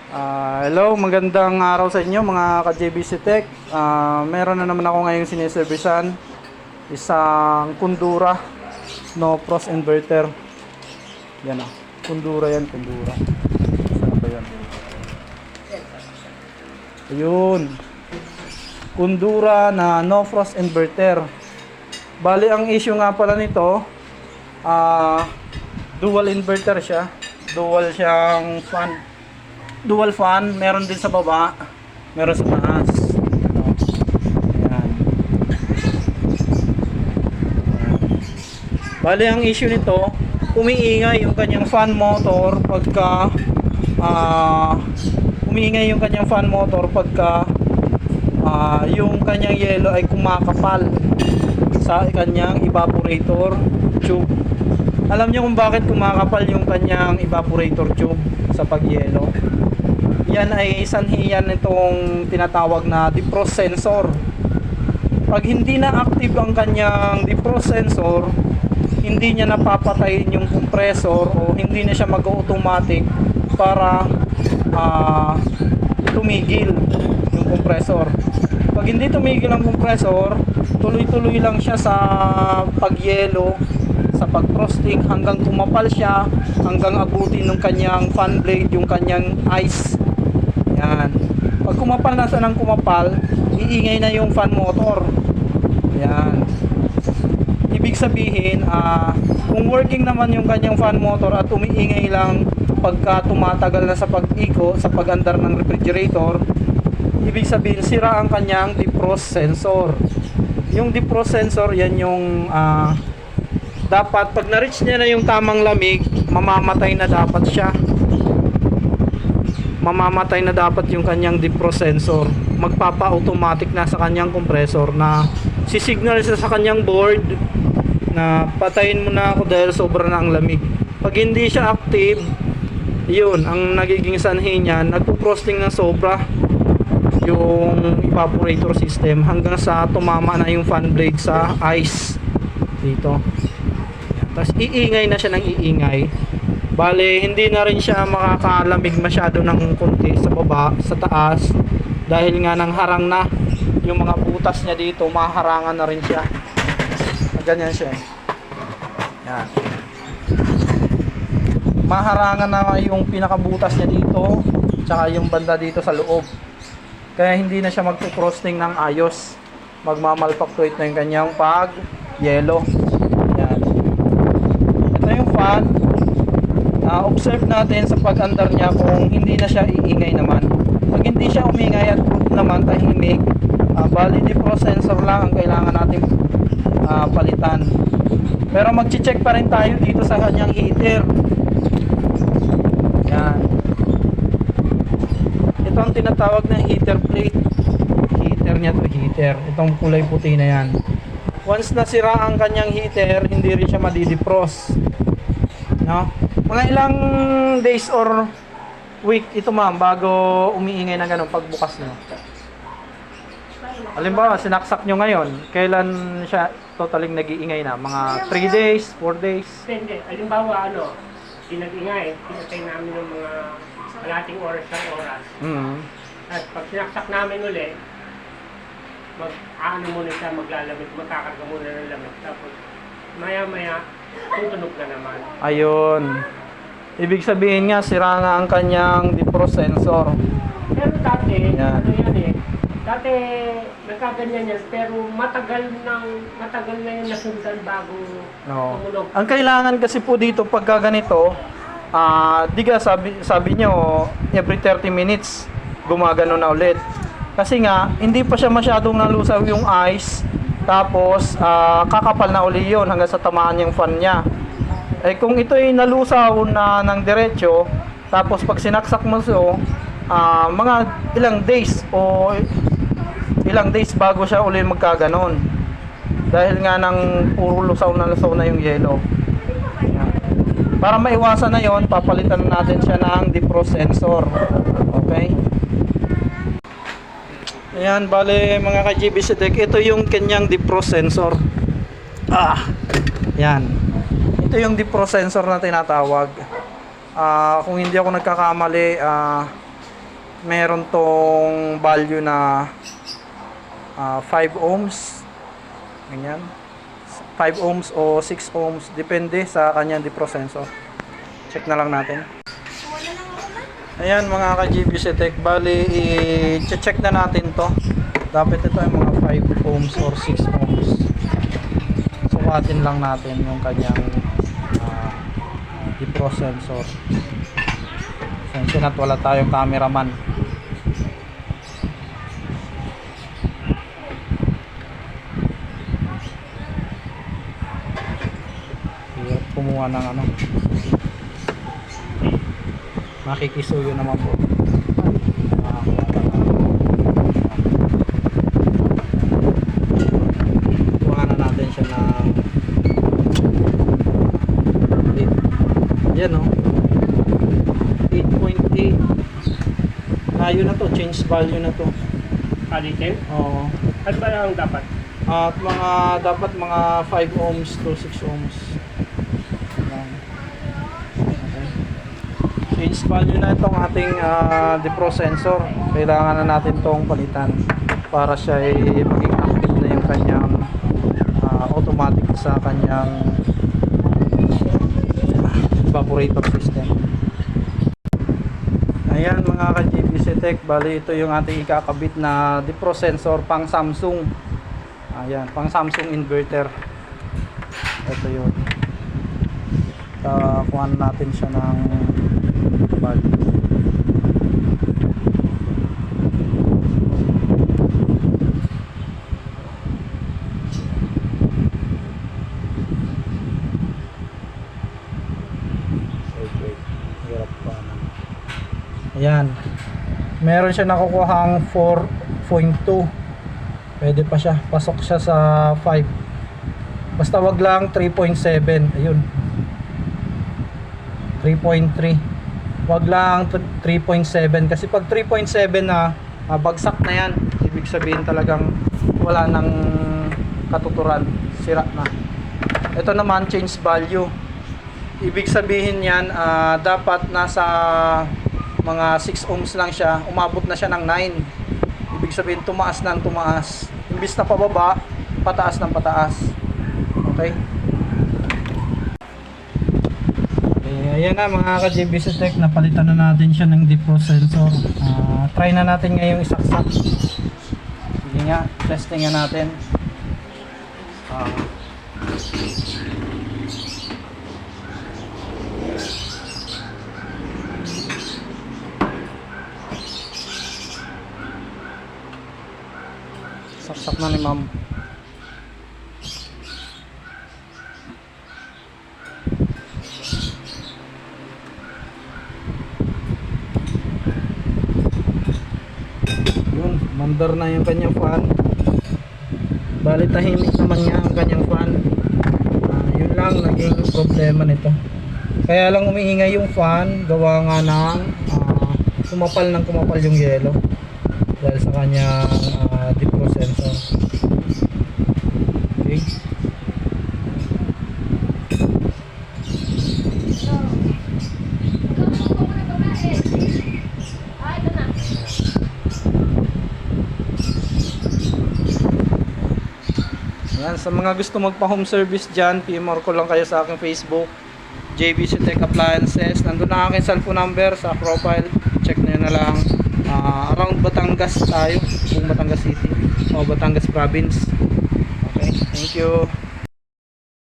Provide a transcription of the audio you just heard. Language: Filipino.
Hello, magandang araw sa inyo mga ka-JBC Tech. Meron na naman ako ngayong siniservisan, isang Kundura no frost inverter. Yan ah, Kundura yan, Kundura. Saan ba yan? Ayun, Kundura na no frost inverter. Bali, ang issue nga pala nito, dual inverter siya. Dual siyang fan. Dual fan, meron din sa baba, meron sa taas. Ayan. Bali, ang issue nito, umiingay yung kanyang fan motor pagka umiingay yung kanyang fan motor pagka yung kanyang yelo ay kumakapal sa kanyang evaporator tube. Alam niyo kung bakit kumakapal yung kanyang evaporator tube sa pagyelo? Yan ay sanhiyan nitong tinatawag na defrost sensor. Pag hindi na active ang kanyang defrost sensor, hindi niya napapatayin yung compressor o hindi na siya mag-automatic para tumigil yung compressor. Pag hindi tumigil ang compressor, tuloy-tuloy lang siya sa pagyelo, sa pag-frosting hanggang kumapal siya, hanggang abutin ng kanyang fan blade yung kanyang ice. Yan. Pag kumapal na sa nang kumapal, iingay na yung fan motor. Yan. Ibig sabihin, kung working naman yung kanyang fan motor at umiingay lang pagka tumatagal na sa pag-iko, sa pag-andar ng refrigerator, ibig sabihin sira ang kanyang defrost sensor. Yung defrost sensor, yan yung dapat pag na-reach niya na yung tamang lamig, mamamatay na dapat siya. Mamamatay na dapat yung kanyang defrost sensor. Magpapa-automatic na sa kanyang compressor na sisignal siya sa kanyang board na patayin mo na ako dahil sobra na ang lamig. Pag hindi siya active, yun ang nagiging sanhi niya, nagpo-frosting ng sobra yung evaporator system hanggang sa tumama na yung fan blade sa ice dito. Tapos iingay na siya ng iingay. Bale, hindi na rin siya makakalamig masyado ng konti sa baba, sa taas, dahil nga nang harang na yung mga butas niya dito, maharangan na rin siya. Ganyan siya eh. Yan. Maharangan na yung pinakabutas niya dito, tsaka yung banda dito sa loob. Kaya hindi na siya magpo-frosting ng ayos. Magmamalfactuate na yung kanyang pag-yelo. Yan. Ito yung fan. Observe natin sa pag-andar niya kung hindi na siya iingay naman. Pag hindi siya umingay at naman tahimik, bali defrost sensor lang ang kailangan natin palitan. Pero mag-check pa rin tayo dito sa kanyang heater. Yan. Ito ang tinatawag na heater plate. Heater niya to, heater. Itong kulay puti na yan. Once nasira ang kanyang heater, hindi rin siya madidefrost. No? Mga ilang days or week ito ma'am bago umiingay na ganun pagbukas nyo? Halimbawa, sinaksak nyo ngayon, kailan siya totaling nag-iingay na? Mga 3 days, 4 days? Depende. Halimbawa, pinag-ingay, pinatay namin ng mga kalating oras ng oras. At pag sinaksak namin ulit, muna siya, maglalamig, magkakarga muna ng lamig. Tapos, maya-maya, tutunog na naman. Ayun. Ibig sabihin nga, sira nga ang kanyang defrost sensor. Pero dati, Yan. Dati, nagkaganyan yan, pero matagal na yung nasundan bago tumunog. Ang kailangan kasi po dito pagka ganito, sabi nyo, every 30 minutes, gumagano na ulit. Kasi nga, hindi pa siya masyadong nalusaw yung ice, tapos kakapal na uli yun hanggang sa tamaan yung fan niya. Eh kung ito ay nalusaw na ng diretso, tapos pag sinaksak mo so, mga ilang days bago siya uli magkaganon. Dahil nga nang puro lusaw na yung yelo. Para maiwasan na yon, papalitan natin siya ng defrost sensor. Okay? Ayan, bale mga ka-JBC Tech, ito yung kanyang defrost sensor. Yan. Ito yung defrost sensor na tinatawag. Kung hindi ako nagkakamali, meron tong value na 5 ohms. Ganyan. 5 ohms o 6 ohms. Depende sa kanyang DePro sensor. Check na lang natin. Ayan mga ka-GBC Tech. Bali, i-check na natin to. Dapat ito ay mga 5 ohms or 6 ohms. Sukatin lang natin yung kanyang DePro sensor. Sensor at wala tayong cameraman. Hirap kumuha ng ano. Makikisuyo naman po. Kuha na natin siya ng yan o 8.8. Layo na to, change value na to. Alitin? Oo. Ano ba ang dapat? At dapat mga 5 ohms to 6 ohms. Yan. Okay. Change value na itong ating DePro sensor. Kailangan na natin tong palitan para siya ay maging active na yung kanyang automatic sa kanyang evaporator system. Ayan mga ka-GBC Tech, bali ito yung ating ikakabit na DePro sensor pang Samsung. Ayan, pang Samsung inverter. Ito yun. Kuha natin siya ng value. Ayan. Meron siya nakukuhang 4.2. Pwede pa siya. Pasok siya sa 5. Basta wag lang 3.7. Ayun. 3.3. Wag lang 3.7 kasi pag 3.7 na bagsak na yan. Ibig sabihin talagang wala nang katuturan. Sira na. Ito naman change value. Ibig sabihin yan dapat nasa mga 6 ohms lang siya, umabot na siya ng 9. Ibig sabihin tumaas ng tumaas. Imbis na pababa, pataas ng pataas. Okay? Ayan na mga ka-GBC Tech, napalitan na natin siya ng DePro sensor. Try na natin ngayong isaksak. Sige nga, testing nga natin. Saksak na ni ma'am. Yun, mandar na yung kanyang fan. Bali tahimik naman niya ang kanyang fan. Yun lang naging problema nito. Kaya lang umiingay yung fan, gawa nga ng kumapal yung yelo dahil sa kanyang DePro sensor. Okay. Yan, sa mga gusto magpa-home service dyan, PM ko lang kayo sa aking Facebook, JBC Tech Appliances. Nandun na aking cellphone number sa profile. Check nyo na lang. Around Batangas tayo, buong Batangas City o Batangas Province. Okay, thank you.